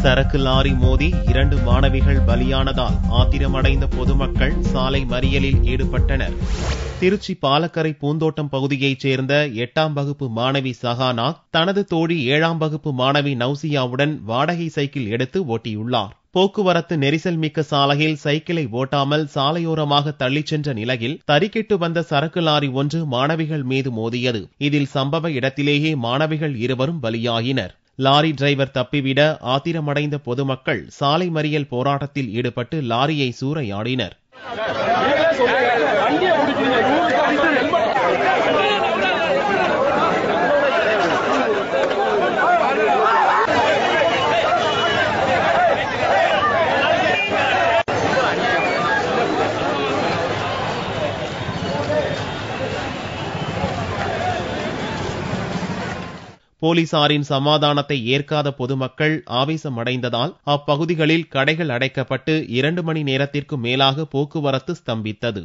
சரக்கு லாரி மோதி 2 மாணவிகள் பலியானதால் ஆத்திரமடைந்த பொதுமக்கள் சாலை மறியலில் ஈடுபட்டனர். திருச்சி பாலக்கரை பூந்தோட்டம் பகுதியைச் சேர்ந்த 8ஆம் வகுப்பு மாணவி சஹானா தனது தோழி 7ஆம் வகுப்பு மாணவி நௌசியாவுடன் வாடகை சைக்கிள் எடுத்து ஓட்டியுள்ளார். போக்குவரத்து நெரிசல் மிக்க சாலையில் சைக்கிளை ஓட்டாமல் சாலையோரமாக தள்ளிச் சென்ற நிலையில் தறிக்கெட்டு வந்த சரக்கு லாரி ஒன்று மாணவிகள் மீது மோதியது. இதில் சம்பவ இடத்திலேயே மாணவிகள் இருவரும் பலியாயினர். லாரி டிரைவர் தப்பிவிட ஆத்திரமடைந்த பொதுமக்கள் சாலை மறியல் போராட்டத்தில் ஈடுபட்டு லாரியை சூறையாடினர். போலீசாரின் சமாதானத்தை ஏற்காத பொதுமக்கள் ஆவேசமடைந்ததால் அப்பகுதிகளில் கடைகள் அடைக்கப்பட்டு 2 மணி நேரத்திற்கு மேலாக போக்குவரத்து ஸ்தம்பித்தது.